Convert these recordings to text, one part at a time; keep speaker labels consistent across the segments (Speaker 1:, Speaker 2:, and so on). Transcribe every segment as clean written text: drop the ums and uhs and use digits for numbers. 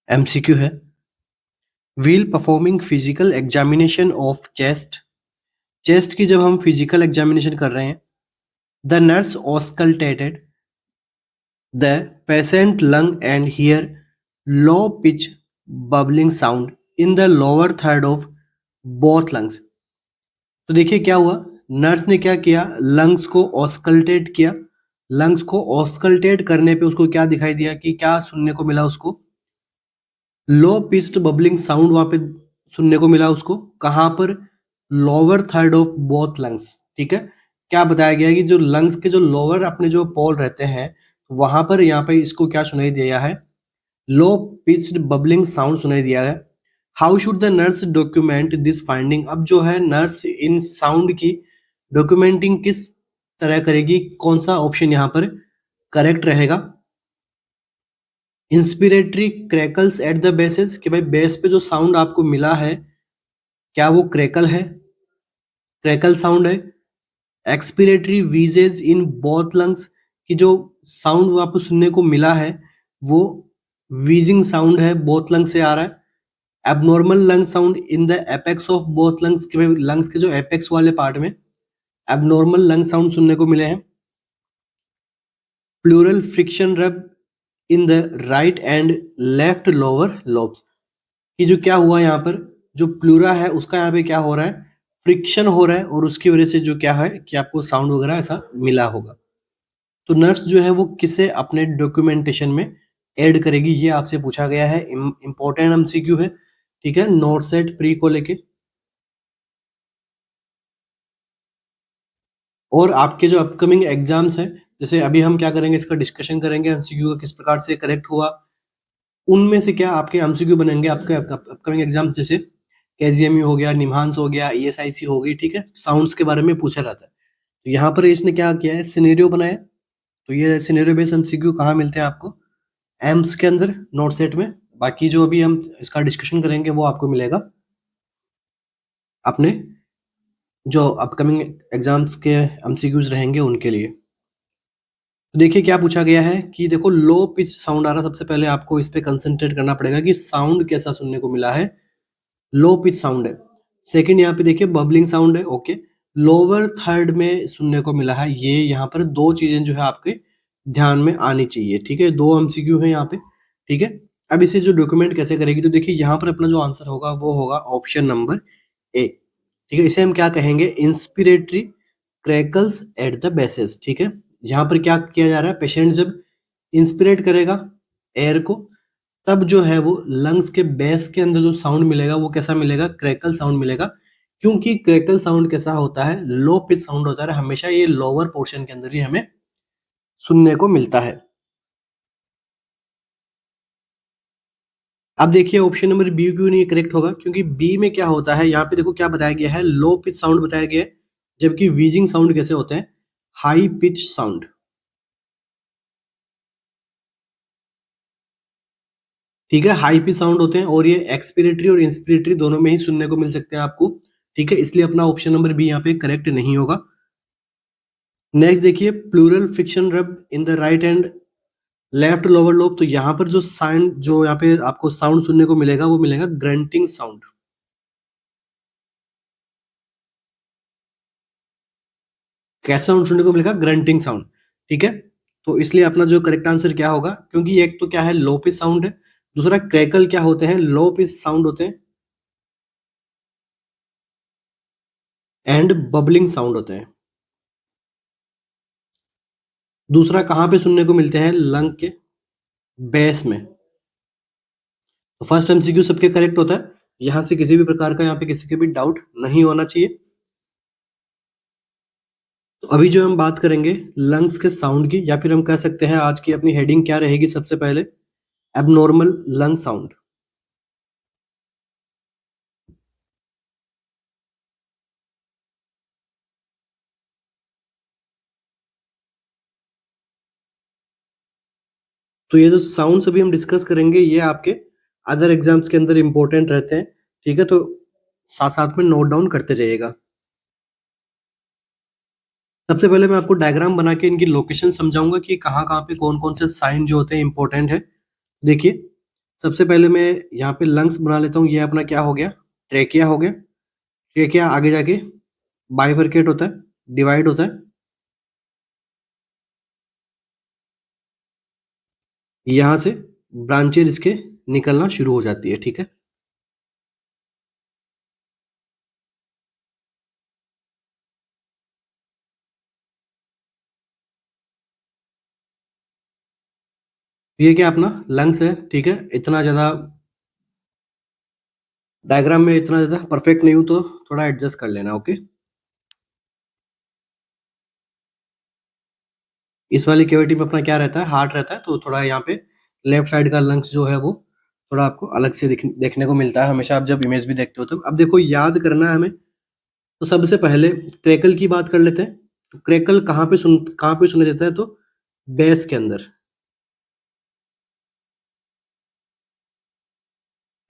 Speaker 1: MCQ है, while performing physical examination of chest. Chest की जब हम फिजिकल एग्जामिनेशन कर रहे हैं, the nurse auscultated the patient lung and hear low pitch bubbling sound in the lower third of both lungs. तो देखिए क्या हुआ, नर्स ने क्या किया, लंग्स को ऑस्कल्टेट किया। लंग्स को ऑस्कल्टेट करने पे उसको क्या दिखाई दिया, कि क्या सुनने को मिला उसको, लो पिच्ड बबलिंग साउंड वहां पे सुनने को मिला उसको। कहां पर, lower third of both lungs. ठीक है, क्या बताया गया है कि जो लंग्स के जो लोअर अपने जो पोल रहते हैं, वहां पर यहाँ पे इसको क्या सुनाई दिया है, लो पिच्ड बबलिंग साउंड सुनाई दिया है। How should the nurse document this finding. अब जो है नर्स इन साउंड की डॉक्यूमेंटिंग किस तरह करेगी, कौन सा ऑप्शन यहाँ पर करेक्ट रहेगा। Inspiratory crackles at the bases, कि भाई बेस पे जो साउंड आपको मिला है क्या वो क्रैकल है, क्रैकल साउंड है। Expiratory VJs in both lungs, कि जो साउंड वो आपको सुनने को मिला है वो वीजिंग साउंड है, बोथ लंग्स से आ रहा है। Abnormal lung sound in the apex of both lungs, कि भाई लंग्स के जो एपेक्स वाले पार्ट में एबनॉर्मल लंग साउंड सुनने को मिले हैं। प्लूरल फ्रिक्शन रब in the right and left lower lobes, कि जो क्या हुआ यहाँ पर, जो प्लूरा है उसका यहाँ पे क्या हो रहा है, फ्रिक्शन हो रहा है, और उसकी वजह से जो क्या है कि आपको साउंड वगैरह ऐसा मिला होगा। तो नर्स जो है वो किसे अपने डॉक्यूमेंटेशन में ऐड करेगी, ये आपसे पूछा गया है, इंपॉर्टेंट एमसीक्यू है। ठीक है, नॉर्थ सेट प्री को लेके। और आपके जो अपकमिंग एग्जाम्स हैं, जैसे अभी हम क्या करेंगे, इसका डिस्कशन करेंगे, एमसीक्यू का किस प्रकार से करेक्ट हुआ, उनमें से क्या आपके एमसीक्यू बनेंगे आपके अपकमिंग एग्जाम, जैसे केजीएमयू हो गया, निम्हांस हो गया, ईएसआईसी हो गई। ठीक है, साउंड्स के बारे में पूछा जाता है। तो यहाँ पर इसने क्या किया है, सिनेरियो बनाया। तो ये सिनेरियो बेस्ड एमसीक्यू कहाँ मिलते हैं आपको, एम्स के अंदर, नोट सेट में। बाकी जो अभी हम इसका डिस्कशन करेंगे वो आपको मिलेगा अपने जो अपकमिंग एग्जाम्स के एमसीक्यूज रहेंगे उनके लिए। तो देखिए क्या पूछा गया है, कि देखो लो पिच साउंड आ रहा है, सबसे पहले आपको इस पे कंसंट्रेट करना पड़ेगा कि साउंड कैसा सुनने को मिला है, लो पिच साउंड है। सेकंड यहाँ पे देखिए बबलिंग साउंड है, ओके। लोअर थर्ड में सुनने को मिला है, ये यहाँ पर दो चीजें जो है आपके ध्यान में आनी चाहिए। ठीक है, दो एमसीक्यू है यहाँ पे। ठीक है, अब इसे जो डॉक्यूमेंट कैसे करेगी, तो देखिए यहाँ पर अपना जो आंसर होगा वो होगा ऑप्शन नंबर ए। ठीक है, इसे हम क्या कहेंगे, inspiratory crackles at the bases. ठीक है, यहाँ पर क्या किया जा रहा है, पेशेंट जब इंस्पिरेट करेगा एयर को, तब जो है वो लंग्स के बेस के अंदर जो साउंड मिलेगा वो कैसा मिलेगा, क्रैकल साउंड मिलेगा। क्योंकि क्रैकल साउंड कैसा होता है, लो पिच साउंड होता है, हमेशा ये लोअर पोर्शन के अंदर ही हमें सुनने को मिलता है। अब देखिए ऑप्शन नंबर बी क्यों नहीं करेक्ट होगा, क्योंकि बी में क्या होता है, यहाँ पे देखो क्या बताया गया है, लो पिच साउंड बताया गया है, जबकि वीजिंग साउंड कैसे होते हैं, हाई पिच साउंड। ठीक है, हाई पिच साउंड होते हैं, और ये एक्सपिरेटरी और इंस्पिरेटरी दोनों में ही सुनने को मिल सकते हैं आपको। ठीक है, इसलिए अपना ऑप्शन नंबर बी यहाँ पे करेक्ट नहीं होगा। नेक्स्ट देखिए, प्लूरल फ्रिक्शन रब in the right and left lower lobe. तो यहाँ पर जो साउंड, जो यहाँ पे आपको साउंड सुनने को मिलेगा वो मिलेगा ग्रंटिंग साउंड। कैसा साउंड सुनने को मिलेगा, ग्रंटिंग साउंड। ठीक है, तो इसलिए अपना जो करेक्ट आंसर क्या होगा, क्योंकि एक तो क्या है लो पिच साउंड है, दूसरा क्रैकल क्या होते हैं, लो पिच साउंड होते हैं, एंड बबलिंग साउंड होते हैं। दूसरा कहाँ पे सुनने को मिलते हैं, लंग के बेस में। तो फर्स्ट एमसीक्यू सबके करेक्ट होता है, यहां से किसी भी प्रकार का यहाँ पे किसी के भी डाउट नहीं होना चाहिए। तो अभी जो हम बात करेंगे लंग्स के साउंड की, या फिर हम कह सकते हैं आज की अपनी हेडिंग क्या रहेगी, सबसे पहले एबनॉर्मल लंग साउंड। तो ये जो साउंड्स अभी हम डिस्कस करेंगे ये आपके अदर एग्जाम्स के अंदर इंपॉर्टेंट रहते हैं। ठीक है, तो साथ साथ में नोट डाउन करते जाइएगा। सबसे पहले मैं आपको डायग्राम बना के इनकी लोकेशन समझाऊंगा कि कहाँ कहाँ पे कौन कौन से साइन जो होते हैं इंपॉर्टेंट है। देखिए सबसे पहले मैं यहाँ पे लंग्स बना लेता हूँ। ये अपना क्या हो गया, ट्रेकिया हो गया। ट्रेकिया आगे जाके बाइफरकेट होता है, डिवाइड होता है। यहाँ से ब्रांचेज इसके निकलना शुरू हो जाती है, ठीक है। ये क्या अपना लंग्स है, ठीक है। इतना ज़्यादा डायग्राम में इतना ज़्यादा परफेक्ट नहीं हूँ, तो थोड़ा एडजस्ट कर लेना, ओके। इस वाली कैविटी में अपना क्या रहता है, हार्ट रहता है, तो थोड़ा यहाँ पे लेफ्ट साइड का लंग्स जो है वो थोड़ा आपको अलग से देखने को मिलता है हमेशा, आप जब इमेज भी देखते हो तो। अब देखो, याद करना है हमें, तो सबसे पहले क्रैकल की बात कर लेते हैं। तो क्रैकल कहाँ पे सुना जाता है, तो बेस के अंदर।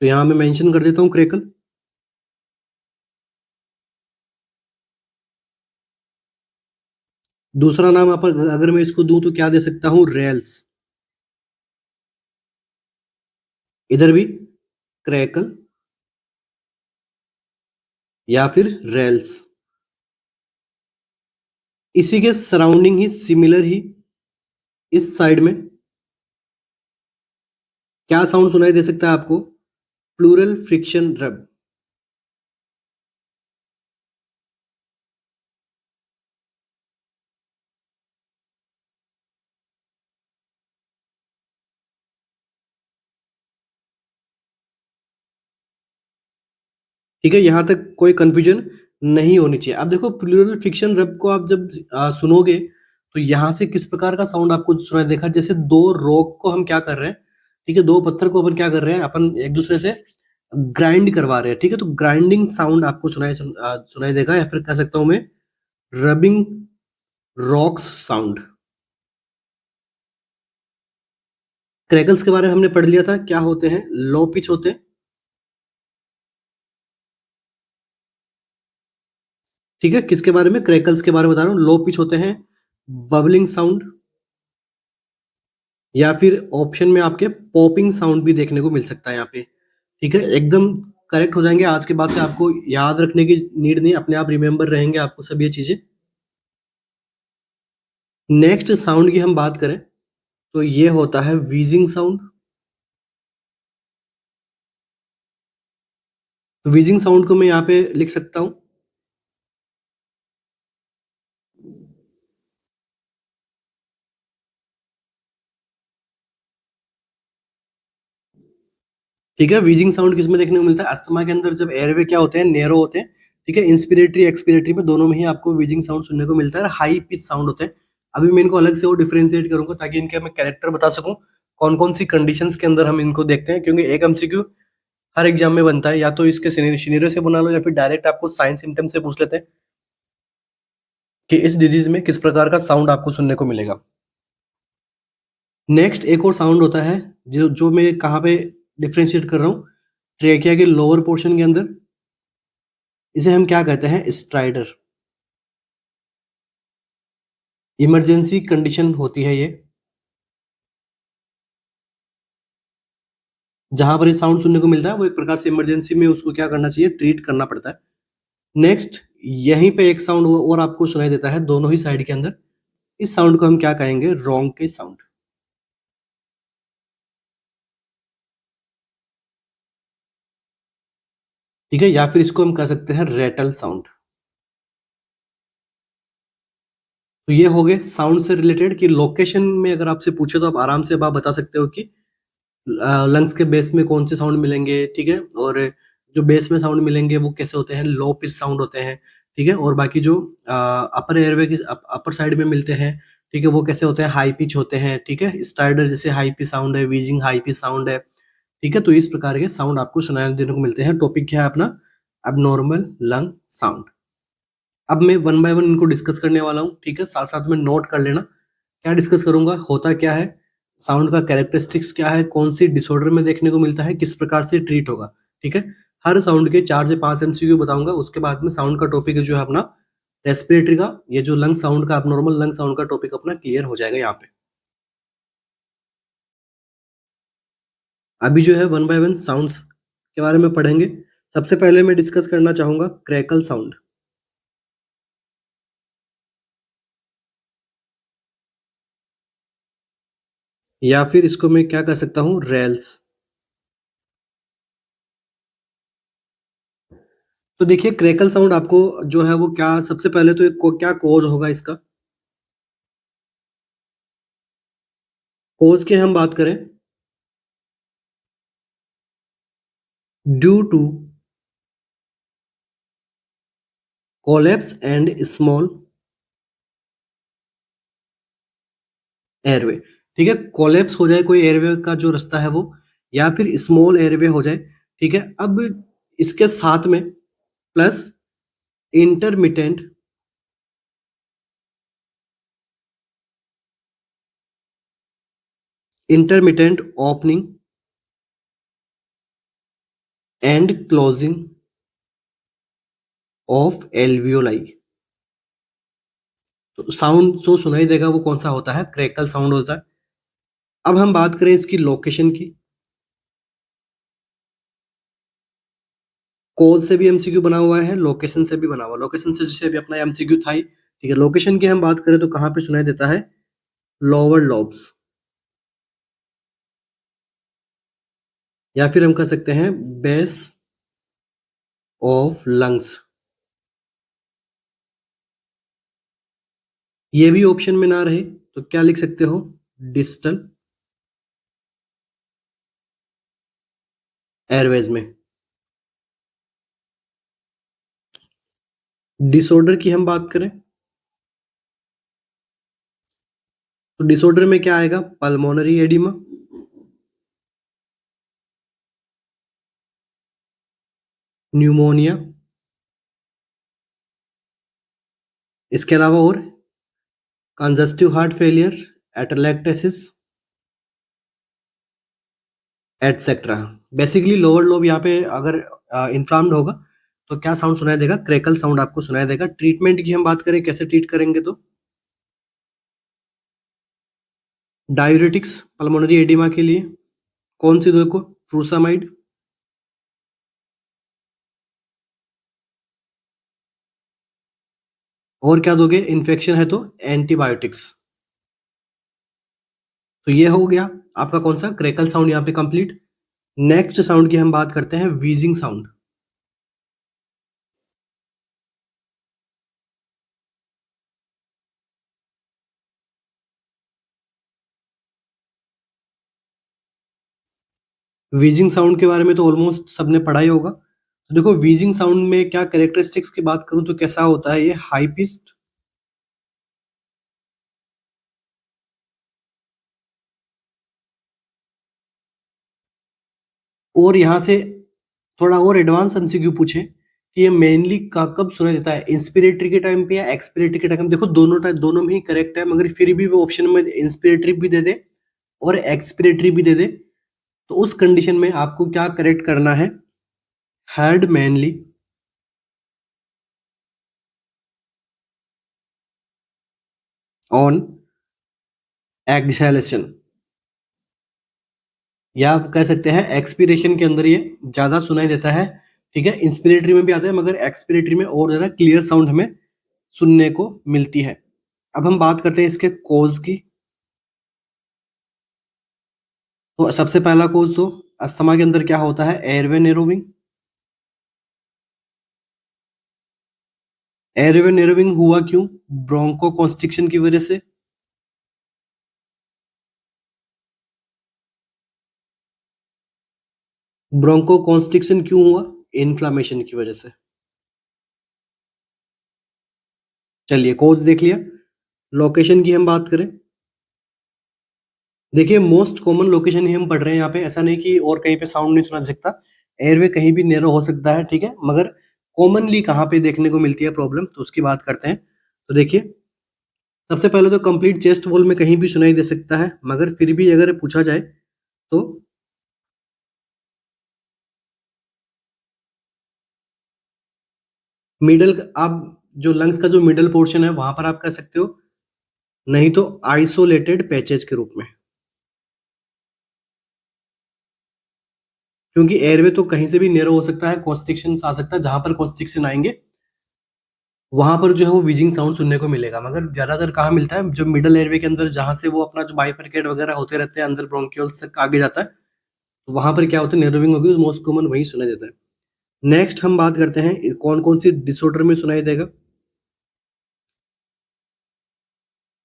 Speaker 1: तो यहाँ मैं मेंशन कर देता हूँ क्रैकल। दूसरा नाम अगर मैं इसको दूं तो क्या दे सकता हूँ, रेल्स। इधर भी क्रैकल या फिर रेल्स। इसी के सराउंडिंग ही सिमिलर ही इस साइड में क्या साउंड सुनाई दे सकता है आपको, प्लूरल फ्रिक्शन रब। ठीक है, यहाँ तक कोई कंफ्यूजन नहीं होनी चाहिए। अब देखो, प्लूरल फ्रिक्शन रब को आप जब सुनोगे, तो यहाँ से किस प्रकार का साउंड आपको सुनाई देखा, जैसे दो रॉक को हम क्या कर रहे हैं, ठीक है, दो पत्थर को अपन क्या कर रहे हैं, अपन एक दूसरे से ग्राइंड करवा रहे हैं, ठीक है। तो ग्राइंडिंग साउंड आपको सुनाई देगा, या फिर कह सकता हूं मैं रबिंग रॉक्स साउंड। क्रैकल्स के बारे में हमने पढ़ लिया था, क्या होते हैं, लो पिच होते हैं, ठीक है। किसके बारे में, क्रैकल्स के बारे में बता रहा हूँ। लो पिच होते हैं, बबलिंग साउंड, या फिर ऑप्शन में आपके पॉपिंग साउंड भी देखने को मिल सकता है यहाँ पे, ठीक है। एकदम करेक्ट हो जाएंगे, आज के बाद से आपको याद रखने की नीड नहीं, अपने आप रिमेम्बर रहेंगे आपको सब ये चीजें। नेक्स्ट साउंड की हम बात करें, तो ये होता है वीजिंग साउंड। वीजिंग साउंड को मैं यहाँ पे लिख सकता हूँ, ठीक है। वीजिंग साउंड किसमें देखने को मिलता है, अस्थमा के अंदर जब एयरवे क्या होते हैं, नैरो होते हैं, ठीक है। इंस्पिरेटरी एक्सपिरेटरी में दोनों में ही आपको वीजिंग साउंड सुनने को मिलता है, हाई पिच साउंड होते हैं। अभी मैं इनको अलग से और डिफरेंशिएट करूंगा, ताकि इनके मैं कैरेक्टर बता सकूं, कौन कौन सी कंडीशंस के अंदर हम इनको देखते हैं, क्योंकि एक एमसीक्यू हर एग्जाम में बनता है, या तो इसके सिनेरियो से बना लो, या फिर डायरेक्ट आपको साइंस सिम्टम से पूछ लेते हैं कि इस डिजीज में किस प्रकार का साउंड आपको सुनने को मिलेगा। नेक्स्ट एक और साउंड होता है, जो जो मैं कहाँ पे डिफरेंशिएट कर रहा हूँ, ट्रेकिया के लोअर पोर्शन के अंदर। इसे हम क्या कहते हैं, स्ट्राइडर। इमरजेंसी कंडीशन होती है ये, जहां पर ये साउंड सुनने को मिलता है, वो एक प्रकार से इमरजेंसी में उसको क्या करना चाहिए, ट्रीट करना पड़ता है। नेक्स्ट, यहीं पे एक साउंड और आपको सुनाई देता है दोनों ही साइड के अंदर। इस साउंड को हम क्या कहेंगे, रॉन्ग के साउंड, ठीक है। या फिर इसको हम कह सकते हैं रेटल साउंड। तो ये हो गए साउंड से रिलेटेड, कि लोकेशन में अगर आपसे पूछे तो आप आराम से आप बता सकते हो कि लंग्स के बेस में कौन से साउंड मिलेंगे, ठीक है। और जो बेस में साउंड मिलेंगे वो कैसे होते हैं, लो पिच साउंड होते हैं, ठीक है। और बाकी जो अपर एयरवे की अपर साइड में मिलते हैं, ठीक है, वो कैसे होते हैं, हाई पिच होते हैं, ठीक है। स्टार्डर जैसे हाई पिच साउंड है, वीजिंग हाई पिच साउंड है, ठीक है। तो इस प्रकार के साउंड आपको सुनाई देने को मिलते हैं। टॉपिक क्या है अपना, अबनॉर्मल लंग साउंड। अब मैं वन बाय वन इनको डिस्कस करने वाला हूँ, ठीक है। साथ साथ में नोट कर लेना क्या डिस्कस करूंगा, होता क्या है, साउंड का कैरेक्टरिस्टिक्स क्या है, कौन सी डिसऑर्डर में देखने को मिलता है, किस प्रकार से ट्रीट होगा, ठीक है। हर साउंड के 4 से 5 एमसीक्यू बताऊंगा। उसके बाद में साउंड का टॉपिक जो है अपना रेस्पिरेटरी का, ये जो लंग साउंड का, अबनॉर्मल लंग साउंड का टॉपिक अपना क्लियर हो जाएगा यहाँ पे। अभी जो है वन बाय वन साउंड्स के बारे में पढ़ेंगे। सबसे पहले मैं डिस्कस करना चाहूंगा क्रैकल साउंड, या फिर इसको मैं क्या कह सकता हूँ, रेल्स। तो देखिए क्रैकल साउंड आपको जो है वो क्या, सबसे पहले तो क्या कोज होगा इसका। कोज की हम बात करें, due to collapse and small airway. ठीक है, कोलैप्स हो जाए कोई एयरवे का जो रास्ता है वो, या फिर स्मॉल एयरवे हो जाए। ठीक है, अब इसके साथ में plus intermittent intermittent opening and closing of alveoli. तो साउंड जो सुनाई देगा वो कौन सा होता है, क्रैकल साउंड होता है। अब हम बात करें इसकी लोकेशन की, कोड से भी एमसीक्यू बना हुआ है, लोकेशन से भी बना हुआ है। लोकेशन से जैसे अभी अपना एमसीक्यू था ही, ठीक है। लोकेशन की हम बात करें तो कहाँ पे सुनाई देता है, लोअर लॉब्स, या फिर हम कह सकते हैं बेस ऑफ लंग्स। ये भी ऑप्शन में ना रहे तो क्या लिख सकते हो, डिस्टल एयरवेज में। डिसऑर्डर की हम बात करें तो डिसऑर्डर में क्या आएगा, पल्मोनरी एडिमा, न्यूमोनिया, इसके अलावा और congestive heart failure, atelectasis, etcetera. Basically lower lobe यहाँ पे अगर इन्फ्लाम्ड होगा तो क्या साउंड सुनाई देगा, क्रैकल साउंड आपको सुनाई देगा। ट्रीटमेंट की हम बात करें कैसे ट्रीट करेंगे, तो डायूरेटिक्स पल्मोनरी एडिमा के लिए कौन सी दो को, फ्रूसामाइड, और क्या दोगे, इन्फेक्शन है तो एंटीबायोटिक्स। तो ये हो गया आपका कौन सा, क्रैकल साउंड यहाँ पे कंप्लीट। नेक्स्ट साउंड की हम बात करते हैं वीजिंग साउंड। वीजिंग साउंड के बारे में तो ऑलमोस्ट सबने पढ़ा ही होगा। तो देखो वीजिंग साउंड में क्या कैरेक्टरिस्टिक्स की बात करूं तो कैसा होता है, ये हाई पिच्ड और यहाँ से थोड़ा और एडवांस एमसीक्यू पूछे कि ये मेनली कब सुना देता है, इंस्पिरेटरी के टाइम पे या एक्सपिरेटरी के टाइम। देखो दोनों टाइम दोनों में ही करेक्ट है, मगर फिर भी वो ऑप्शन में इंस्पिरेटरी भी दे दे और एक्सपिरेटरी भी दे दे, तो उस कंडीशन में आपको क्या करेक्ट करना है, हेड मेनली ऑन एक्सहेलेशन, या आप कह सकते हैं एक्सपिरेशन के अंदर ये ज्यादा सुनाई देता है। ठीक है, इंस्पिरेटरी में भी आता है मगर एक्सपिरेटरी में और ज्यादा क्लियर साउंड हमें सुनने को मिलती है। अब हम बात करते हैं इसके कोज की। तो सबसे पहला कोज तो अस्थमा के अंदर क्या होता है, एयरवे नेरोविंग। एयरवे नेरोविंग हुआ क्यों, ब्रोंको कॉन्स्ट्रिक्शन की वजह से। ब्रोंको कॉन्स्ट्रिक्शन क्यों हुआ, इन्फ्लामेशन की वजह से। चलिए कोज देख लिया। लोकेशन की हम बात करें, देखिए मोस्ट कॉमन लोकेशन ही हम पढ़ रहे हैं यहाँ पे, ऐसा नहीं कि और कहीं पे साउंड नहीं सुना सकता। एयरवे कहीं भी नैरो हो सकता है, ठीक है, मगर कॉमनली कहाँ पे देखने को मिलती है प्रॉब्लम, तो उसकी बात करते हैं। तो देखिए सबसे पहले तो कंप्लीट चेस्ट वॉल में कहीं भी सुनाई दे सकता है, मगर फिर भी अगर पूछा जाए तो मिडल, आप जो लंग्स का जो मिडल पोर्शन है वहां पर आप कह सकते हो, नहीं तो आइसोलेटेड पैचेज के रूप में। क्योंकि एयरवे तो कहीं से भी नेरो हो सकता है, कॉन्स्ट्रिक्शन आ सकता है, जहां पर कॉन्स्ट्रिक्शन आएंगे वहां पर जो है वो व्हीजिंग साउंड सुनने को मिलेगा। मगर ज्यादातर कहाँ मिलता है, जो मिडल एयरवे के अंदर, जहां से वो अपना जो बाइफरकेट वगैरह होते रहते हैं अंदर ब्रोंकियोल्स तक आगे जाता है, तो वहां पर क्या होता है, नेरोविंग होगी, मोस्ट कॉमन वही सुना देता है। नेक्स्ट हम बात करते हैं कौन कौन सी डिसऑर्डर में सुनाई देगा।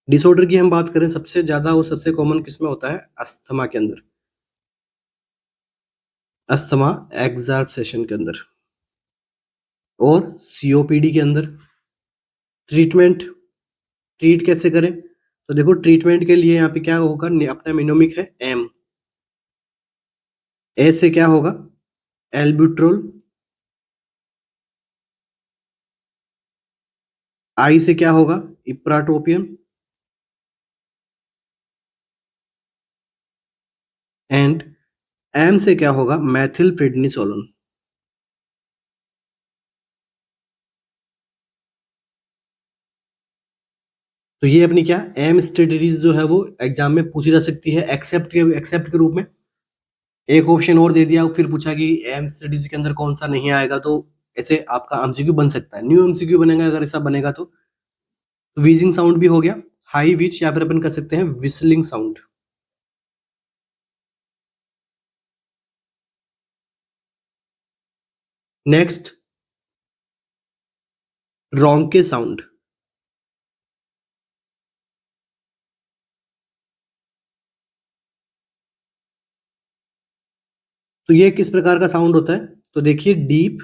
Speaker 1: डिसऑर्डर की हम बात करें, सबसे ज्यादा और सबसे कॉमन किसमें होता है, अस्थमा के अंदर, अस्थमा एक्सार्सेशन के अंदर, और सीओपीडी के अंदर। ट्रीटमेंट, ट्रीट कैसे करें, तो देखो ट्रीटमेंट के लिए यहाँ पे क्या होगा, अपना मिनोमिक है एम, ए से क्या होगा, एल्ब्यूट्रोल, आई से क्या होगा, इप्राटोपियम, एंड एम से क्या होगा, मैथिल प्रेडनिसोलोन। तो ये अपनी क्या, एम स्ट्रेटजीज जो है वो एग्जाम में पूछी जा सकती है एक्सेप्ट के रूप में। एक ऑप्शन और दे दिया, फिर पूछा कि एम स्टडीज के अंदर कौन सा नहीं आएगा, तो ऐसे आपका एमसीक्यू बन सकता है, न्यू एमसीक्यू बनेगा अगर ऐसा बनेगा तो। वीजिंग साउंड भी हो गया, हाई विच, या फिर अपन कर सकते हैं whistling sound. Next, rhonchi sound. तो ये किस प्रकार का साउंड होता है, तो देखिए डीप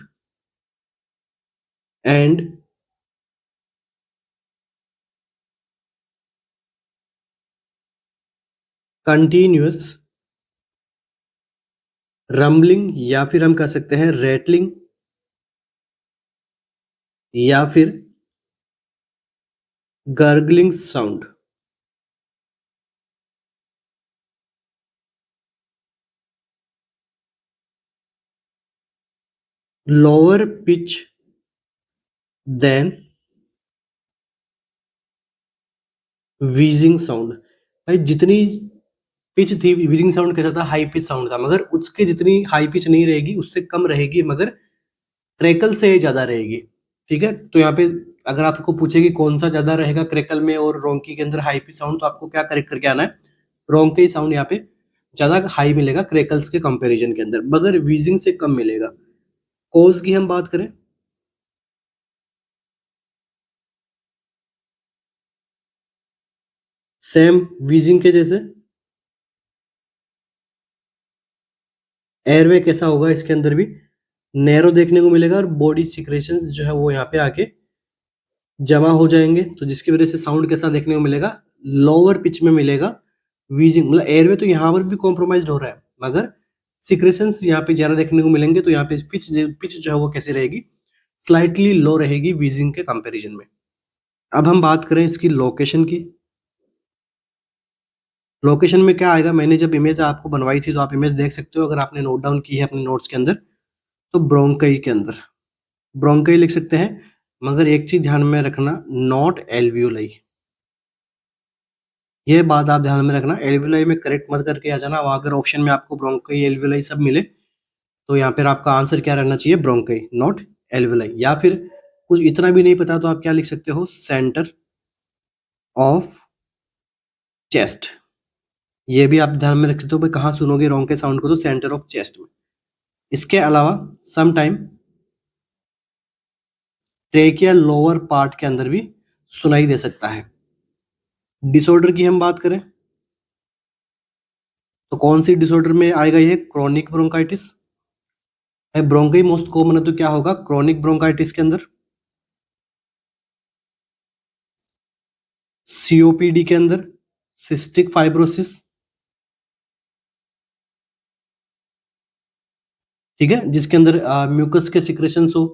Speaker 1: एंड कंटिन्यूअस रम्बलिंग, या फिर हम कह सकते हैं रेटलिंग, या फिर gargling sound. Lower pitch than wheezing sound. भाई जितनी पिच थी, व्हीजिंग साउंड कैसा था, हाई पिच साउंड था, मगर उसके जितनी हाई पिच नहीं रहेगी, उससे कम रहेगी, मगर क्रैकल से ज्यादा रहेगी। ठीक है, तो यहाँ पे अगर आपको पूछे कि कौन सा ज्यादा रहेगा क्रैकल में और रोंकी के अंदर हाई पिच साउंड, तो आपको क्या करेक्ट करके आना है, रोंकी साउंड यहाँ पे ज्यादा हाई मिलेगा क्रैकल्स के कंपैरिजन के अंदर, मगर व्हीजिंग से कम मिलेगा। कॉज की हम बात करें, सेम व्हीजिंग के जैसे, एयरवे कैसा होगा इसके अंदर भी, नैरो देखने को मिलेगा, और बॉडी सिक्रेशंस जो है वो यहाँ पे आके जमा हो जाएंगे, तो जिसकी वजह से साउंड कैसा देखने को मिलेगा, लोअर पिच में मिलेगा। व्हीजिंग मतलब एयरवे तो यहाँ पर भी कॉम्प्रोमाइज हो रहा है, मगर सिक्रेशंस यहाँ पे ज्यादा देखने को मिलेंगे, तो यहाँ पे पिच जो है वो कैसी रहेगी, स्लाइटली लो रहेगी व्हीजिंग के कंपैरिजन में। अब हम बात करें इसकी लोकेशन की। लोकेशन में क्या आएगा, मैंने जब इमेज आपको बनवाई थी, तो आप इमेज देख सकते हो अगर आपने नोट डाउन की है अपने नोट्स के अंदर, तो ब्रोंकई के अंदर ब्रोंकई लिख सकते हैं, मगर एक चीज ध्यान में रखना, नॉट एल्वियोलाई। ये बात आप ध्यान में रखना, एल्वियोलाई में करेक्ट मत करके आ जाना, वहां अगर ऑप्शन में आपको ब्रोंकई एल्वियोलाई सब मिले, तो यहाँ पर आपका आंसर क्या रहना चाहिए, ब्रोंकई नॉट एल्वियोलाई। या फिर कुछ इतना भी नहीं पता तो आप क्या लिख सकते हो, सेंटर ऑफ चेस्ट। ये भी आप ध्यान में रख सकते हो, भाई कहाँ सुनोगे रोंके साउंड को, तो सेंटर ऑफ चेस्ट में। इसके अलावा some time trachea lower part के अंदर भी सुनाई दे सकता है। डिसऑर्डर की हम बात करें, तो कौन सी डिसऑर्डर में आएगा, ये क्रोनिक ब्रोंकाइटिस है। ब्रोंकाई मोस्ट कॉमन है, तो क्या होगा क्रोनिक ब्रोंकाइटिस के अंदर, सीओपीडी के अंदर सिस्टिक फाइब्रोसिस। ठीक है, जिसके अंदर म्यूकस के सिक्रेशंस हो,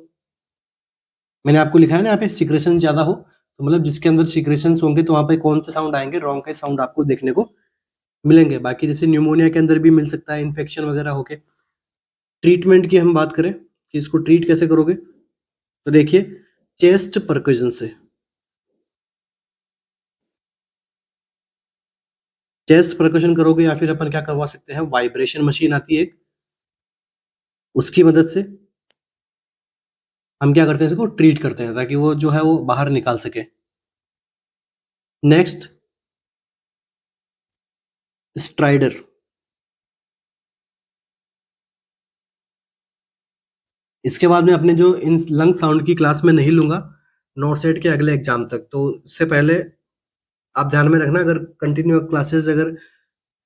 Speaker 1: मैंने आपको लिखा है ना यहाँ पे सिक्रेशन ज्यादा हो, तो मतलब जिसके अंदर सिक्रेशंस होंगे, तो वहां पे कौन से साउंड आएंगे, रोंकाई साउंड आपको देखने को मिलेंगे। बाकी जैसे न्यूमोनिया के अंदर भी मिल सकता है, इन्फेक्शन वगैरह होके। ट्रीटमेंट की हम बात करें कि इसको ट्रीट कैसे करोगे, तो देखिए चेस्ट परक्यूजन से, चेस्ट परक्यूशन करोगे, या फिर अपन क्या करवा सकते हैं, वाइब्रेशन मशीन आती है एक, उसकी मदद से हम क्या करते हैं, इसको ट्रीट करते हैं ताकि वो जो है वो बाहर निकाल सके। Next, strider. इसके बाद में अपने जो इन लंग साउंड की क्लास में नहीं लूंगा नॉर्थ साइड के अगले एग्जाम तक, तो इससे पहले आप ध्यान में रखना, अगर कंटिन्यू क्लासेस अगर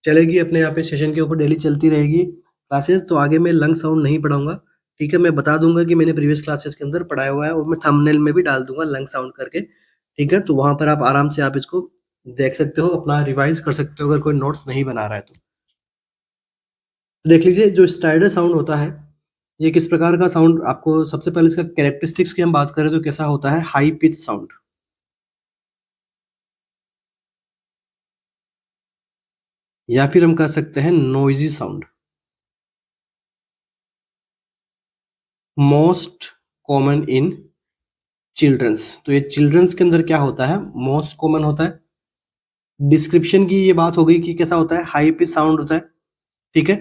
Speaker 1: चलेगी अपने यहाँ पे सेशन के ऊपर डेली चलती रहेगी क्लासेस, तो आगे मैं लंग साउंड नहीं पढ़ाऊंगा। ठीक है, मैं बता दूंगा कि मैंने प्रीवियस क्लासेस के अंदर पढ़ाया हुआ है और मैं थंबनेल में भी डाल दूंगा लंग साउंड करके। ठीक है, तो वहां पर आप आराम से आप इसको देख सकते हो, अपना रिवाइज कर सकते हो अगर कोई नोट्स नहीं बना रहा है तो। देख लीजिए, जो स्ट्राइडर साउंड होता है ये किस प्रकार का साउंड, आपको सबसे पहले इसका कैरेक्टरिस्टिक्स की हम बात करें तो कैसा होता है, हाई पिच साउंड, या फिर हम कह सकते हैं noisy sound. Most common in childrens, तो ये चिल्ड्रंस के अंदर क्या होता है, मोस्ट कॉमन होता है। डिस्क्रिप्शन की ये बात हो गई कि कैसा होता है, हाई पिच साउंड होता है। ठीक है,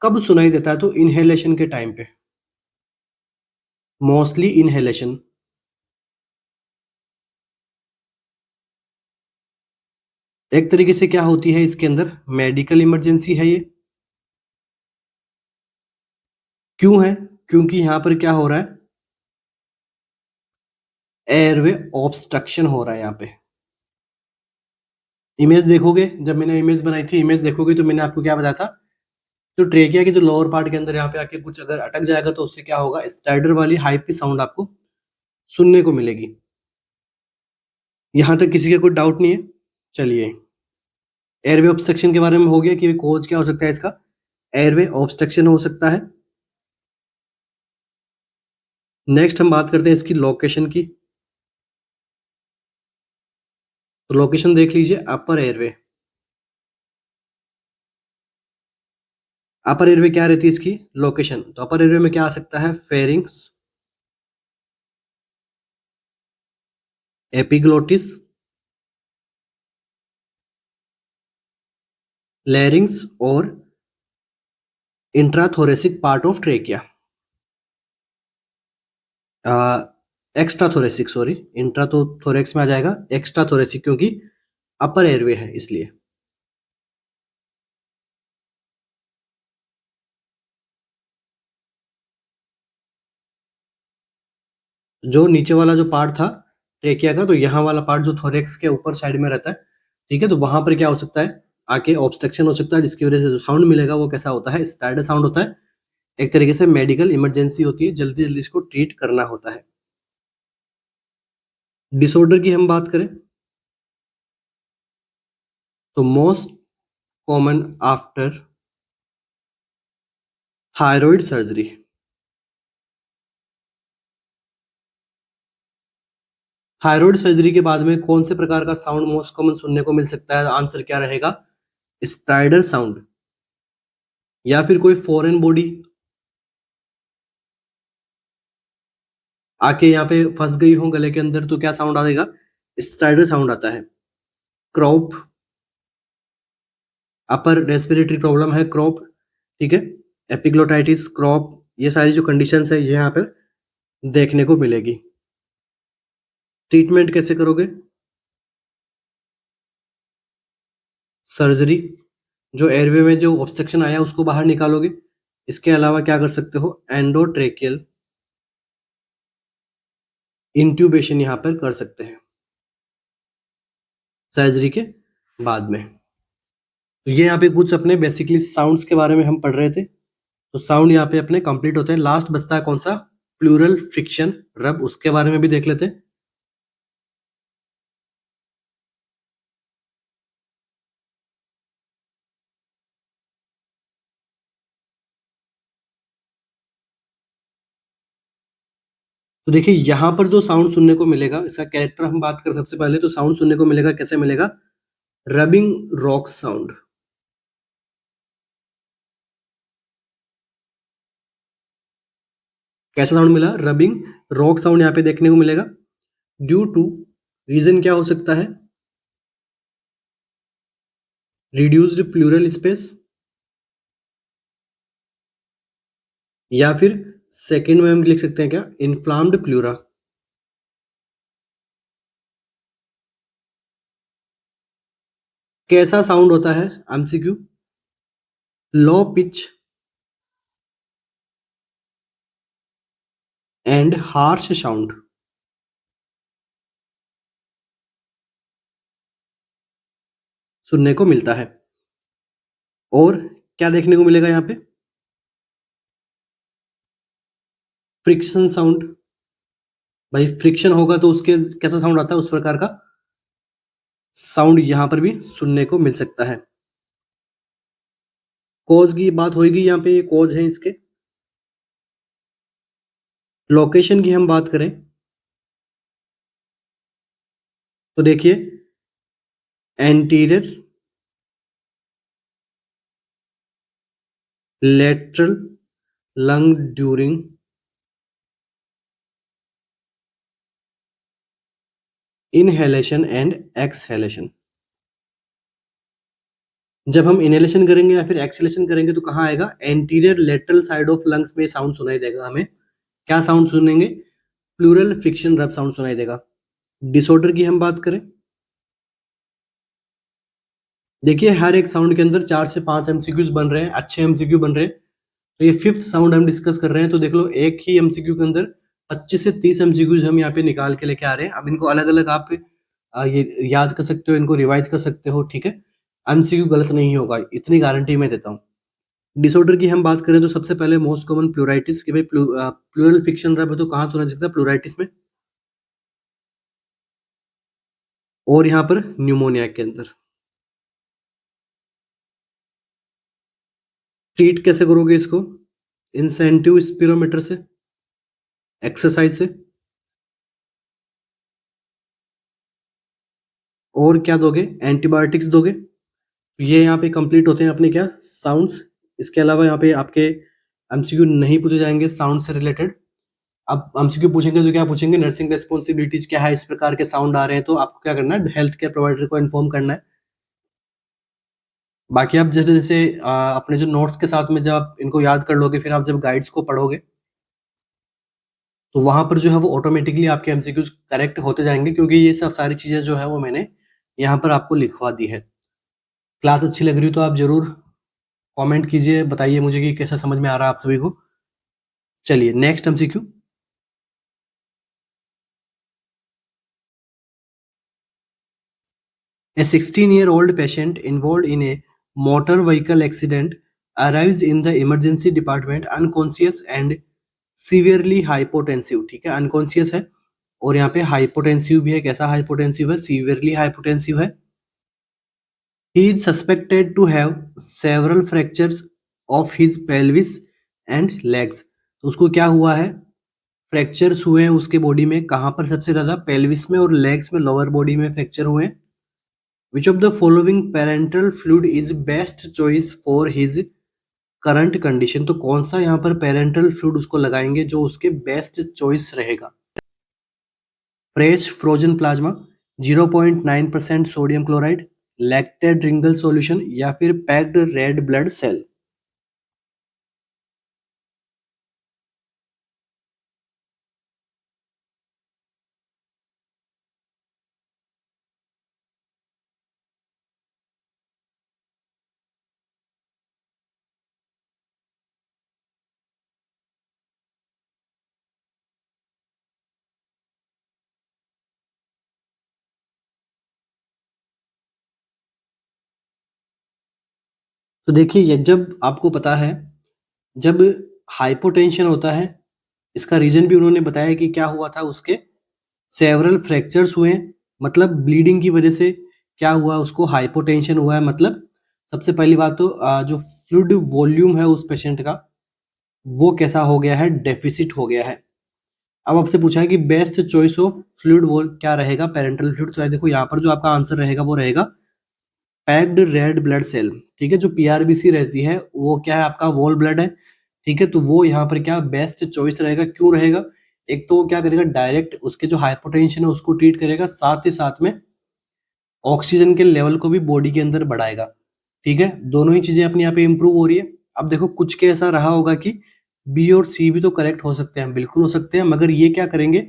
Speaker 1: कब सुनाई देता है, तो इनहेलेशन के टाइम पे, मोस्टली इनहेलेशन। एक तरीके से क्या होती है इसके अंदर, मेडिकल इमरजेंसी है ये। क्यों है, क्योंकि यहाँ पर क्या हो रहा है, एयरवे ऑब्स्ट्रक्शन हो रहा है यहाँ पे। इमेज देखोगे, जब मैंने इमेज बनाई थी, इमेज देखोगे तो मैंने आपको क्या बताया था, तो ट्रेकिया के जो लोअर पार्ट के अंदर यहाँ पे आके कुछ अगर अटक जाएगा तो उससे क्या होगा, स्टाइडर वाली हाई पिच साउंड आपको सुनने को मिलेगी। यहाँ तक किसी का कोई डाउट नहीं है। चलिए, एयरवे ऑब्स्ट्रक्शन के बारे में हो गया कि कोज क्या हो सकता है इसका, एयरवे ऑब्स्ट्रक्शन हो सकता है। नेक्स्ट हम बात करते हैं इसकी लोकेशन की, तो लोकेशन देख लीजिए, अपर एयरवे। अपर एयरवे क्या रहती है इसकी लोकेशन, तो अपर एयरवे में क्या आ सकता है, फेरिंग्स, एपिग्लोटिस, लैरिंग्स और intrathoracic part of trachea. Extra thoracic, sorry, intra तो थोरेक्स में आ जाएगा, एक्स्ट्रा थोरेसिक क्योंकि अपर एयरवे है इसलिए। जो नीचे वाला जो पार्ट था ट्रेकिया का, तो यहाँ वाला पार्ट जो थोरेक्स के ऊपर साइड में रहता है, ठीक है, तो वहां पर क्या हो सकता है, आके ऑब्स्ट्रक्शन हो सकता है, जिसकी वजह से जो साउंड मिलेगा वो कैसा होता है, स्टाइडर साउंड होता है। एक तरीके से मेडिकल इमरजेंसी होती है, जल्दी जल्दी इसको ट्रीट करना होता है। डिसऑर्डर की हम बात करें तो most common after thyroid surgery. Thyroid surgery के बाद में कौन से प्रकार का साउंड मोस्ट कॉमन सुनने को मिल सकता है, आंसर क्या रहेगा, स्ट्राइडर साउंड। या फिर कोई फॉरेन बॉडी आके यहाँ पे फंस गई हो गले के अंदर तो क्या साउंड आएगा, स्ट्राइडर साउंड आता है। क्रॉप, अपर रेस्पिरेटरी प्रॉब्लम है क्रॉप, ठीक है, एपिग्लोटाइटिस, क्रॉप, ये सारी जो कंडीशंस है ये यहाँ पर देखने को मिलेगी। ट्रीटमेंट कैसे करोगे, सर्जरी, जो एयरवे में जो ऑब्स्ट्रक्शन आया उसको बाहर निकालोगे। इसके अलावा क्या कर सकते हो, एंडोट्रेकियल इंट्यूबेशन यहाँ पर कर सकते हैं सर्जरी के बाद में। तो ये यहाँ पे कुछ अपने बेसिकली साउंड्स के बारे में हम पढ़ रहे थे, तो साउंड यहाँ पे अपने कंप्लीट होते हैं। लास्ट बचता है कौन सा, प्लूरल फ्रिक्शन रब, उसके बारे में भी देख लेते हैं। तो देखिए यहाँ पर जो साउंड सुनने को मिलेगा, इसका कैरेक्टर हम बात करें सबसे पहले, तो साउंड सुनने को मिलेगा, कैसे मिलेगा, रबिंग रॉक साउंड। कैसा साउंड मिला, रबिंग रॉक साउंड यहाँ पे देखने को मिलेगा। ड्यू टू, रीजन क्या हो सकता है, रिड्यूस्ड प्लूरल स्पेस, या फिर सेकंड में हम लिख सकते हैं क्या, इन्फ्लाम्ड प्लूरा। कैसा साउंड होता है MCQ, low pitch and harsh sound. सुनने को मिलता है। और क्या देखने को मिलेगा यहाँ पे, फ्रिक्शन साउंड। भाई फ्रिक्शन होगा तो उसके कैसा साउंड आता है, उस प्रकार का साउंड यहाँ पर भी सुनने को मिल सकता है। कॉज की बात होगी, यहाँ पे कॉज है इसके। लोकेशन की हम बात करें तो देखिए, anterior lateral lung during inhalation and exhalation. जब हम इनहेलेशन करेंगे या फिर एक्सहेलेशन करेंगे तो कहाँ आएगा, anterior lateral side of lungs में साउंड सुनाई देगा हमें। क्या साउंड सुनेंगे, प्लूरल फ्रिक्शन रब साउंड सुनाई देगा। डिसऑर्डर की हम बात करें, देखिए हर एक साउंड के अंदर 4 से 5 एमसीक्यूज बन रहे हैं, अच्छे एमसीक्यू बन रहे हैं। तो ये फिफ्थ साउंड हम डिस्कस कर रहे हैं, तो देख लो एक ही एमसीक्यू के अंदर 25 से 30 एमसीक्यूज हम यहाँ पे निकाल के लेके आ रहे हैं। अब इनको अलग अलग आप ये याद कर सकते हो, इनको रिवाइज कर सकते हो, ठीक है। एमसीक्यू गलत नहीं होगा, इतनी गारंटी मैं देता हूँ। डिसऑर्डर की हम बात करें तो सबसे पहले मोस्ट कॉमन प्लूराइटिस, कि भाई प्लूरल फिक्शन रब है तो कहाँ सुना जा सकता है, प्लूराइटिस में, और यहाँ पर न्यूमोनिया के अंदर। ट्रीट कैसे करोगे इसको, इंसेंटिव स्पिरोमीटर से, एक्सरसाइज से, और क्या दोगे, एंटीबायोटिक्स दोगे। ये यहाँ पे कंप्लीट होते हैं अपने क्या, साउंड्स। इसके अलावा यहाँ पे आपके एमसीक्यू नहीं पूछे जाएंगे साउंड से रिलेटेड। अब एमसीक्यू पूछेंगे तो क्या पूछेंगे, नर्सिंग रेस्पॉन्सिबिलिटीज क्या है, इस प्रकार के साउंड आ रहे हैं तो आपको क्या करना है, हेल्थ केयर प्रोवाइडर को इन्फॉर्म करना है। बाकी आप जैसे जैसे अपने जो नोट्स के साथ में जब आप इनको याद कर लोगे, फिर आप जब गाइड्स को पढ़ोगे तो वहां पर जो है वो ऑटोमेटिकली आपके एमसीक्यूज करेक्ट होते जाएंगे, क्योंकि ये सब सारी चीजें जो है वो मैंने यहाँ पर आपको लिखवा दी है। क्लास अच्छी लग रही हो तो आप जरूर कमेंट कीजिए, बताइए मुझे कि कैसा समझ में आ रहा है आप सभी को। चलिए next MCQ, a 16-year-old patient involved in a motor vehicle accident arrives in the emergency department unconscious and severely hypotensive। ठीक है, अनकॉन्शियस है और यहाँ पे हाइपोटेंसिव भी है। कैसा हाइपोटेंसिव है, सीवियरली हाइपोटेंसिव है। He is suspected to have several fractures of his pelvis and legs। तो उसको क्या हुआ है, फ्रैक्चर्स हुए हैं उसके बॉडी में, कहाँ पर सबसे ज्यादा, पेल्विस में और लेग्स में, लोअर बॉडी में फ्रैक्चर हुए हैं। Which of the following parental fluid is best choice for his current condition। तो कौन सा यहाँ पर पेरेंटल फ्लूइड उसको लगाएंगे जो उसके बेस्ट चॉइस रहेगा, fresh frozen plasma, 0.9% sodium chloride, lactated Ringer solution, या फिर पैक्ड रेड ब्लड सेल। तो देखिए ये जब आपको पता है, जब हाइपोटेंशन होता है, इसका रीजन भी उन्होंने बताया कि क्या हुआ था, उसके सेवरल फ्रैक्चर्स हुए हैं, मतलब ब्लीडिंग की वजह से क्या हुआ, उसको हाइपोटेंशन हुआ है। मतलब सबसे पहली बात तो जो फ्लूइड वॉल्यूम है उस पेशेंट का वो कैसा हो गया है, डेफिसिट हो गया है। अब आपसे पूछा है कि बेस्ट चॉइस ऑफ फ्लूइड वो क्या रहेगा, पेरेंटल फ्लूइड। तो देखो यहाँ पर जो आपका आंसर रहेगा वो रहेगा पैक्ड रेड ब्लड सेल। ठीक है, जो पीआरबीसी रहती है वो क्या है, आपका वॉल ब्लड है। ठीक है, तो वो यहाँ पर क्या बेस्ट चॉइस रहेगा, क्यों रहेगा, एक तो वो क्या करेगा, डायरेक्ट उसके जो हाइपोटेंशन है उसको ट्रीट करेगा, साथ ही साथ में ऑक्सीजन के लेवल को भी बॉडी के अंदर बढ़ाएगा। ठीक है, दोनों ही चीजें अपने यहाँ पे इंप्रूव हो रही है। अब देखो कुछ के ऐसा रहा होगा कि बी और सी भी तो करेक्ट हो सकते हैं, बिल्कुल हो सकते हैं, मगर ये क्या करेंगे,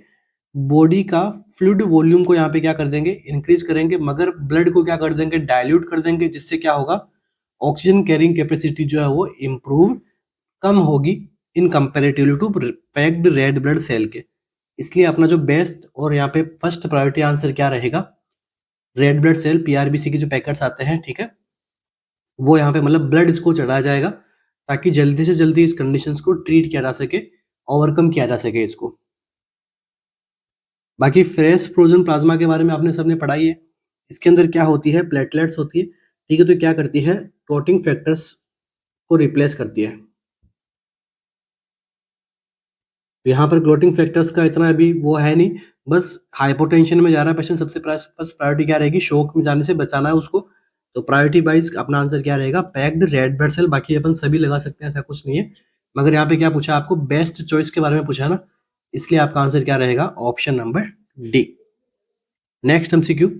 Speaker 1: बॉडी का फ्लूइड वॉल्यूम को यहाँ पे क्या कर देंगे, इंक्रीज करेंगे, मगर ब्लड को क्या कर देंगे, डाइल्यूट कर देंगे, जिससे क्या होगा, ऑक्सीजन कैरिंग कैपेसिटी जो है वो इम्प्रूव कम होगी in comparatively to packed red blood cell के। इसलिए अपना जो बेस्ट और यहाँ पे फर्स्ट प्रायोरिटी आंसर क्या रहेगा, रेड ब्लड सेल पीआरबीसी के जो पैकेट्स आते हैं, ठीक है, वो यहाँ पे मतलब ब्लड इसको चढ़ाया जाएगा ताकि जल्दी से जल्दी इस कंडीशंस को ट्रीट किया जा सके, ओवरकम किया जा सके इसको। बाकी फ्रेश फ्रोजन प्लाज्मा के बारे में आपने सबने पढ़ा ही है। इसके अंदर क्या होती है, प्लेटलेट्स होती है, ठीक है, तो क्या करती है, क्लॉटिंग फैक्टर्स को रिप्लेस करती है। तो यहाँ पर क्लॉटिंग फैक्टर्स का इतना अभी वो है नहीं, बस हाइपोटेंशन में जा रहा है पेशेंट, सबसे फर्स्ट प्रायोरिटी क्या रहेगी, शॉक में जाने से बचाना है उसको। तो प्रायोरिटी वाइज अपना आंसर क्या रहेगा, पैक्ड रेड ब्लड सेल। बाकी अपन सभी लगा सकते हैं, ऐसा कुछ नहीं है, मगर यहाँ पे क्या पूछा आपको, बेस्ट चॉइस के बारे में पूछा है ना, इसलिए आपका आंसर क्या रहेगा, option number D. Next MCQ,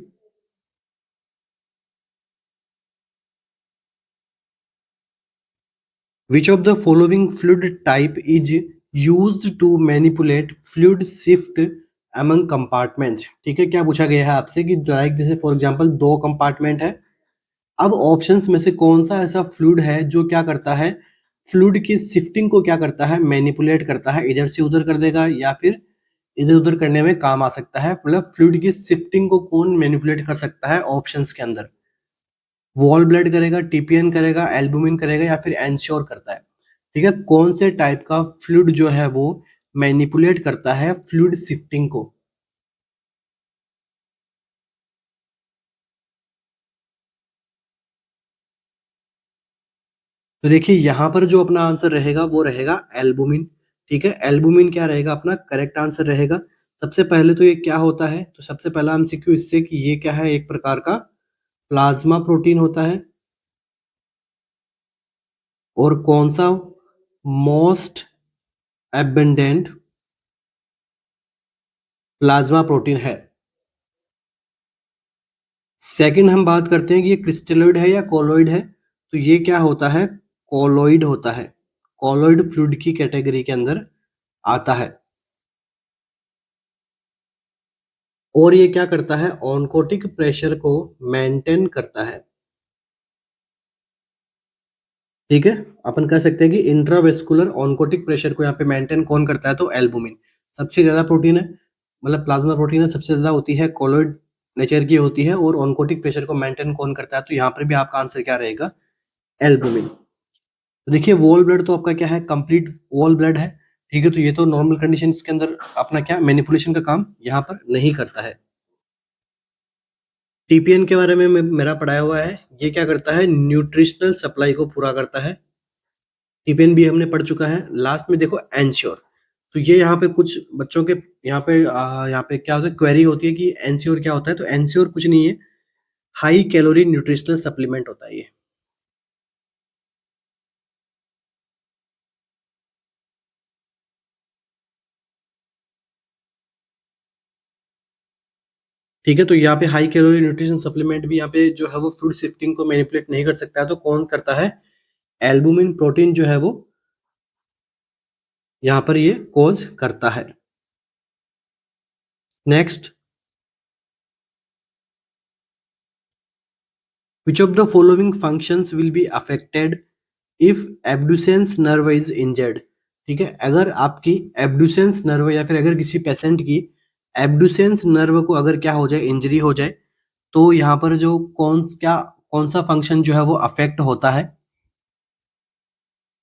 Speaker 1: which of the following fluid type is used to manipulate fluid shift among compartments। ठीक है, क्या पूछा गया है आपसे कि लाइक जैसे फॉर एग्जांपल दो कंपार्टमेंट है, अब ऑप्शंस में से कौन सा ऐसा फ्लूइड है जो क्या करता है, फ्लूइड की शिफ्टिंग को क्या करता है, मैनिपुलेट करता है, इधर से उधर कर देगा या फिर इधर उधर करने में काम आ सकता है, मतलब फ्लूइड की शिफ्टिंग को कौन मैनिपुलेट कर सकता है ऑप्शंस के अंदर, वॉल ब्लड करेगा, टीपीएन करेगा, एल्बुमिन करेगा या फिर एंश्योर करता है। ठीक है, कौन से टाइप का फ्लूइड जो है वो मैनिपुलेट करता है फ्लूइड शिफ्टिंग को। तो देखिए यहाँ पर जो अपना आंसर रहेगा वो रहेगा एल्बुमिन। ठीक है, एल्बुमिन क्या रहेगा, अपना करेक्ट आंसर रहेगा। सबसे पहले तो ये क्या होता है, तो सबसे पहला एमसीक्यू इससे कि ये क्या है, एक प्रकार का प्लाज्मा प्रोटीन होता है, और कौन सा मोस्ट एबंडेंट प्लाज्मा प्रोटीन है। सेकंड हम बात करते हैं कि ये क्रिस्टलोइड है या कोलोइड है, तो ये क्या होता है, कोलोइड होता है, कोलोइड फ्लूइड की कैटेगरी के अंदर आता है। और ये क्या करता है, ऑनकोटिक प्रेशर को मेंटेन करता है। ठीक है, अपन कह सकते हैं कि इंट्रावेस्कुलर ऑनकोटिक प्रेशर को यहाँ पे मेंटेन कौन करता है, तो एल्बुमिन सबसे ज्यादा प्रोटीन है, मतलब प्लाज्मा प्रोटीन है, सबसे ज्यादा होती है, कोलोइड नेचर की होती है, और ऑनकोटिक प्रेशर को मेंटेन कौन करता है, तो यहाँ पर भी आपका आंसर क्या रहेगा, एल्बुमिन। तो देखिए वॉल ब्लड तो आपका क्या है, कंप्लीट वॉल ब्लड है। ठीक है, तो ये तो नॉर्मल कंडीशन के अंदर अपना क्या मैनिपुलेशन का काम यहाँ पर नहीं करता है। टीपीएन के बारे में मेरा पढ़ाया हुआ है, ये क्या करता है, न्यूट्रिशनल सप्लाई को पूरा करता है। टीपीएन भी हमने पढ़ चुका है। लास्ट में देखो एंश्योर, तो ये यहाँ पे कुछ बच्चों के यहाँ पे क्या होता है, क्वेरी होती है कि एंश्योर क्या होता है, तो एंश्योर कुछ नहीं है, हाई कैलोरी न्यूट्रिशनल सप्लीमेंट होता है ये। ठीक है, तो यहाँ पे हाई कैलोरी न्यूट्रिशन सप्लीमेंट भी यहाँ पे जो है वो फूड शिफ्टिंग को मैनिपुलेट नहीं कर सकता है, तो कौन करता है, एल्बुमिन प्रोटीन जो है वो यहाँ पर ये कोज करता है। Next, which of the following functions will be affected if abducens nerve is injured। ठीक है, अगर आपकी एब्डुसेंस नर्व या फिर अगर किसी पेशेंट की एब्डुसेंस नर्व को अगर क्या हो जाए, इंजरी हो जाए, तो यहाँ पर जो कौन सा फंक्शन जो है वो अफेक्ट होता है,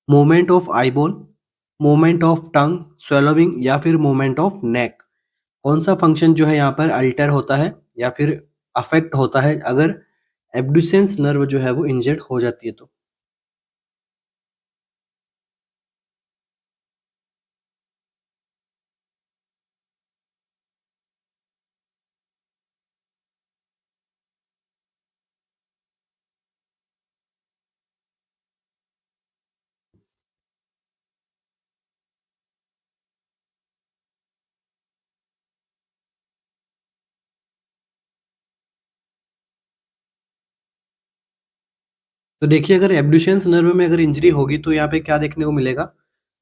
Speaker 1: movement of eyeball, movement of tongue swallowing या फिर मूवमेंट ऑफ नेक, कौन सा फंक्शन जो है यहाँ पर अल्टर होता है या फिर अफेक्ट होता है अगर एब्डुसेंस नर्व जो है वो इंजर्ड हो जाती है तो। तो देखिए अगर एब्डुसेंस नर्व में अगर इंजरी होगी तो यहाँ पे क्या देखने को मिलेगा,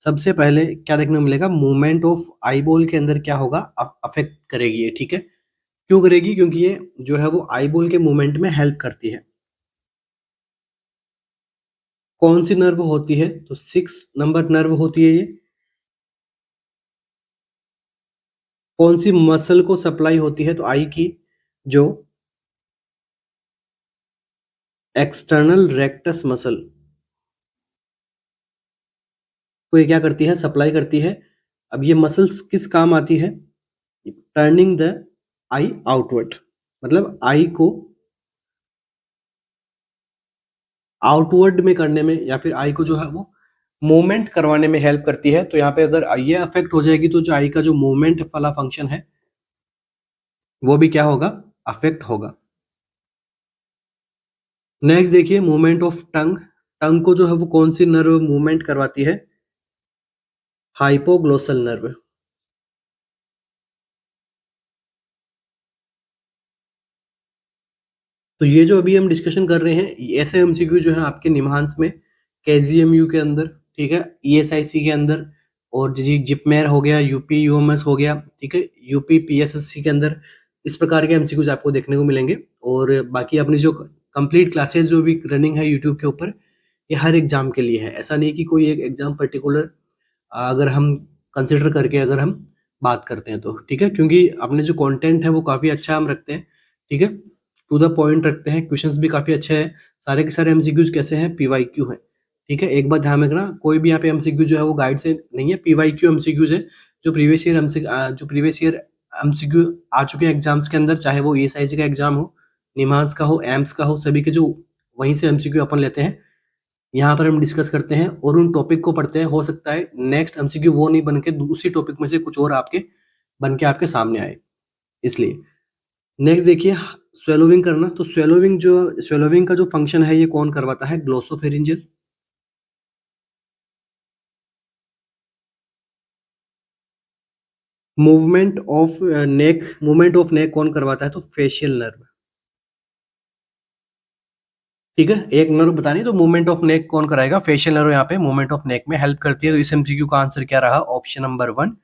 Speaker 1: सबसे पहले क्या देखने को मिलेगा, मूवमेंट ऑफ आई बॉल के अंदर क्या होगा, अफेक्ट करेगी ये, ठीक है। क्यों करेगी, क्योंकि ये जो है वो आई बॉल के मूवमेंट में हेल्प करती है। कौन सी नर्व होती है, तो 6 नंबर नर्व होती है ये। कौन सी मसल को सप्लाई होती है, तो आई की जो एक्सटर्नल रेक्टस मसल को ये क्या करती है, सप्लाई करती है। अब ये मसल्स किस काम आती है, टर्निंग द आई आउटवर्ड, मतलब आई को आउटवर्ड में करने में, या फिर आई को जो है वो मूवमेंट करवाने में हेल्प करती है। तो यहाँ पे अगर ये अफेक्ट हो जाएगी तो जो आई का जो मूवमेंट वाला फंक्शन है वो भी क्या होगा, अफेक्ट होगा। नेक्स्ट देखिए, मूवमेंट ऑफ टंग। टंग को जो है वो कौन सी नर्व मूवमेंट करवाती है, हाइपोग्लोसल नर्व। तो ये जो अभी हम डिस्कशन कर रहे हैं, ऐसे एमसीक्यू जो है आपके निम्हांस में, केजीएमयू के अंदर, ठीक है, ईएसआईसी के अंदर, और जी जिपमेर हो गया, यूपी यूएमएस हो गया, ठीक है, यूपी पीएसएससी के अंदर, इस प्रकार के एमसीक्यूज आपको देखने को मिलेंगे। और बाकी अपनी जो कंप्लीट क्लासेस जो भी रनिंग है यूट्यूब के ऊपर, ये हर एग्जाम के लिए है, ऐसा नहीं कि कोई एक एग्जाम पर्टिकुलर अगर हम कंसिडर करके अगर हम बात करते हैं तो, ठीक है, क्योंकि अपने जो कंटेंट है वो काफ़ी अच्छा हम रखते हैं, ठीक है, टू द पॉइंट रखते हैं, क्वेश्चंस भी काफ़ी अच्छे हैं, सारे के सारे एमसीक्यूज कैसे हैं, पीवाईक्यू हैं, ठीक है। एक बात ध्यान रखना, कोई भी यहाँ पे एमसीक्यू जो है वो गाइड से नहीं है, पीवाईक्यू एमसीक्यूज है, जो प्रीवियस ईयर एमसीक्यू आ चुके हैं एग्जाम्स के अंदर, चाहे वो ईएसआईसी का एग्जाम हो, निमांस का हो, एम्स का हो, सभी के जो वहीं से एमसीक्यू अपन लेते हैं, यहाँ पर हम डिस्कस करते हैं और उन टॉपिक को पढ़ते हैं। हो सकता है नेक्स्ट एमसीक्यू वो नहीं बन के दूसरी टॉपिक में से कुछ और आपके बन के आपके सामने आए, इसलिए। नेक्स्ट देखिए, स्वेलोविंग करना। तो स्वेलोविंग का जो फंक्शन है ये कौन करवाता है, ग्लोसोफेरिंजियल। मूवमेंट ऑफ नेक कौन करवाता है, तो फेशियल नर्व, ठीक है। एक नर्व बतानी, तो मूवमेंट ऑफ नेक कौन कराएगा, फेशियल नर्व यहाँ पे मूवमेंट ऑफ नेक में हेल्प करती है। तो इस एमसीक्यू का आंसर क्या रहा, option number 1,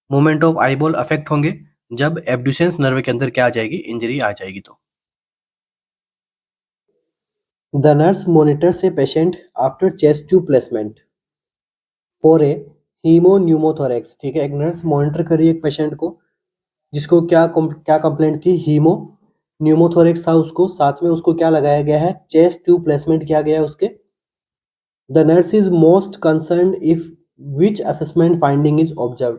Speaker 1: movement of eyeball affect होंगे जब एब्ड्यूसेंस नर्व के अंदर क्या आ जाएगी, इंजरी आ जाएगी। तो the nurse monitors a patient after chest tube placement for a hemopneumothorax, ठीक है। एक नर्स मॉनिटर कर रही है एक पेशेंट को जिसको क्या कंप्लेंट थी, हीमो न्यूमोथोरेक्स था उसको, साथ में उसको क्या लगाया गया है, चेस्ट ट्यूब प्लेसमेंट किया गया है उसके। The nurse is most concern if which assessment finding is observe.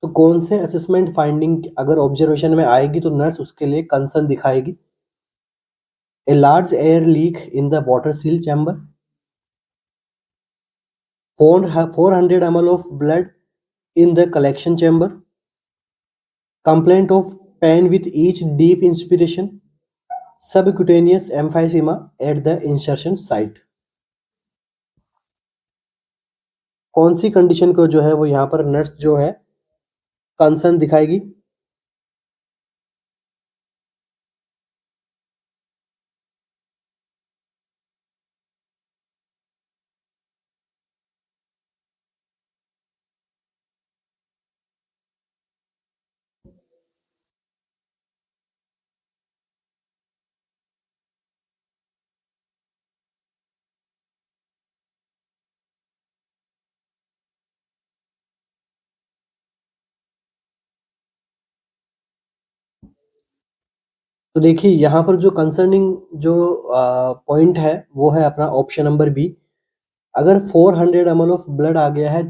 Speaker 1: तो कौन से असेसमेंट फाइंडिंग अगर ऑब्जर्वेशन में आएगी तो नर्स उसके लिए कंसर्न दिखाएगी। A large air leak in the water seal chamber, 400 ml of blood in the collection chamber, complaint of pain with each deep inspiration, subcutaneous emphysema at the insertion site। कौन सी condition को जो है वो यहाँ पर nurse जो है concern दिखाएगी। तो देखिए यहाँ पर जो कंसर्निंग जो पॉइंट है वो है अपना ऑप्शन नंबर बी। अगर 400 ml ऑफ ब्लड आ गया है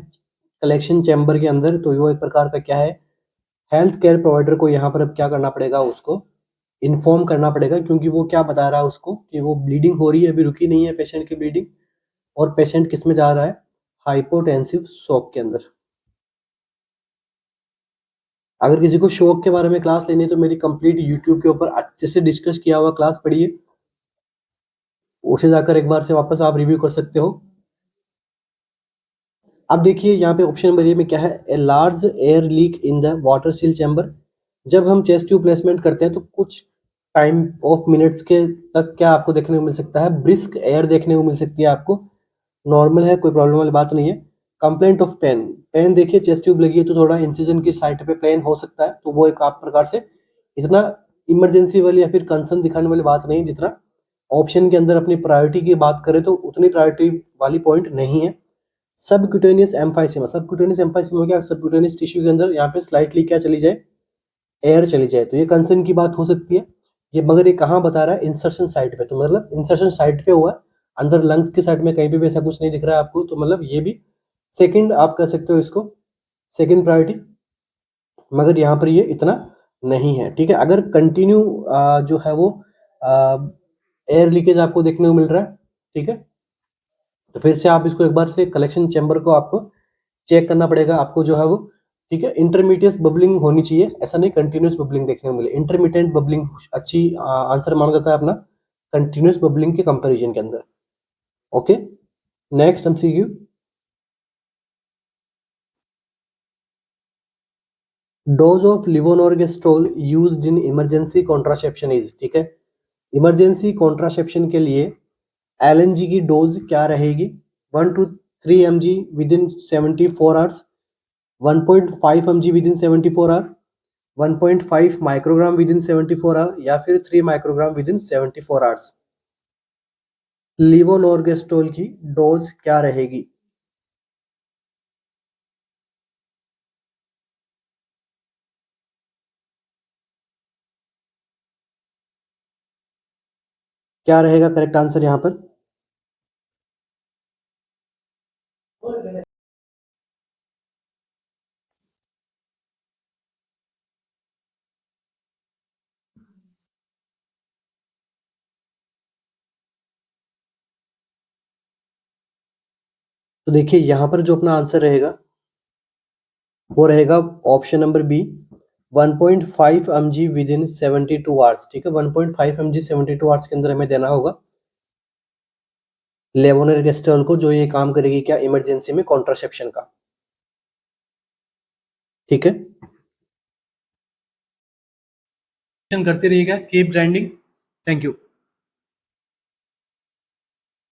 Speaker 1: कलेक्शन चैम्बर के अंदर तो वो एक प्रकार का क्या है, हेल्थ केयर प्रोवाइडर को यहाँ पर अब क्या करना पड़ेगा, उसको इन्फॉर्म करना पड़ेगा, क्योंकि वो क्या बता रहा है उसको कि वो ब्लीडिंग हो रही है, अभी रुकी नहीं है पेशेंट की ब्लीडिंग, और पेशेंट किस में जा रहा है, हाइपोटेंसिव शॉक के अंदर। अगर किसी को शॉक के बारे में क्लास लेनी है तो मेरी कंप्लीट यूट्यूब के ऊपर अच्छे से डिस्कस किया हुआ क्लास पढ़िए, उसे जाकर एक बार से वापस आप रिव्यू कर सकते हो। अब देखिए यहाँ पे ऑप्शन नंबर ए में क्या है, a large air leak in the water seal chamber. जब हम चेस्ट ट्यूब प्लेसमेंट करते हैं तो कुछ टाइम ऑफ मिनट्स के तक क्या आपको देखने को मिल सकता है, ब्रिस्क एयर देखने को मिल सकती है आपको, नॉर्मल है, कोई प्रॉब्लम वाली बात नहीं है। कंप्लेंट ऑफ पेन, पेन देखिए चेस्ट ट्यूब लगी है तो थोड़ा इंसिजन की साइट पे पेन हो सकता है, तो वो एक आप प्रकार से इतना इमरजेंसी वाली या फिर कंसर्न दिखाने वाली बात नहीं, जितना ऑप्शन के अंदर अपनी प्रायोरिटी की बात करें तो उतनी प्रायोरिटी वाली पॉइंट नहीं है। सबक्यूटेनियस एम्फाइसेमा, सबक्यूटेनियस एम्फाइसेमा क्या, सबक्यूटेनियस टिश्यू के अंदर यहाँ पे स्लाइटली क्या चली जाए, एयर चली जाए, तो ये कंसर्न की बात हो सकती है ये, मगर ये कहाँ बता रहा है, इंसर्शन साइट पे, तो मतलब इंसर्शन साइट पे हुआ है, अंदर लंग्स के साइड में कहीं पे भी ऐसा कुछ नहीं दिख रहा है आपको, तो मतलब ये भी सेकंड आप कह सकते हो इसको, सेकंड प्रायोरिटी, मगर यहाँ पर ये इतना नहीं है, ठीक है। अगर कंटिन्यू जो है वो एयर लीकेज आपको देखने को मिल रहा है, ठीक है, तो फिर से आप इसको एक बार से कलेक्शन चैम्बर को आपको चेक करना पड़ेगा आपको जो है वो, ठीक है। इंटरमीडिएट बबलिंग होनी चाहिए, ऐसा नहीं कंटिन्यूस बबलिंग देखने को मिले, इंटरमीडिएट बबलिंग अच्छी आंसर माना जाता है अपना कंटिन्यूस बबलिंग के कंपैरिजन के अंदर। Okay, next MCQ, dose of levonorgestrel used in emergency contraception is, ठीक है, इमरजेंसी कॉन्ट्रासेप्शन के लिए एलएनजी की डोज क्या रहेगी, 1 to 3 mg within 74 hours, 1.5 mg within 74 hour, 1.5 microgram within 74 hour, या फिर 3 microgram within 74 hours. Levonorgestrel की डोज क्या रहेगी, क्या रहेगा करेक्ट आंसर यहाँ पर? तो देखिए यहाँ पर जो अपना आंसर रहेगा वो रहेगा option number B, 1.5 mg within 72 hours, ठीक है, 1.5 mg 72 आवर्स के अंदर हमें देना होगा लेवोनॉर्गेस्ट्रोल को, जो ये काम करेगी क्या, इमरजेंसी में कॉन्ट्रासेप्शन का, ठीक है। करते रहिएगा, कीप ग्राइंडिंग, थैंक यू।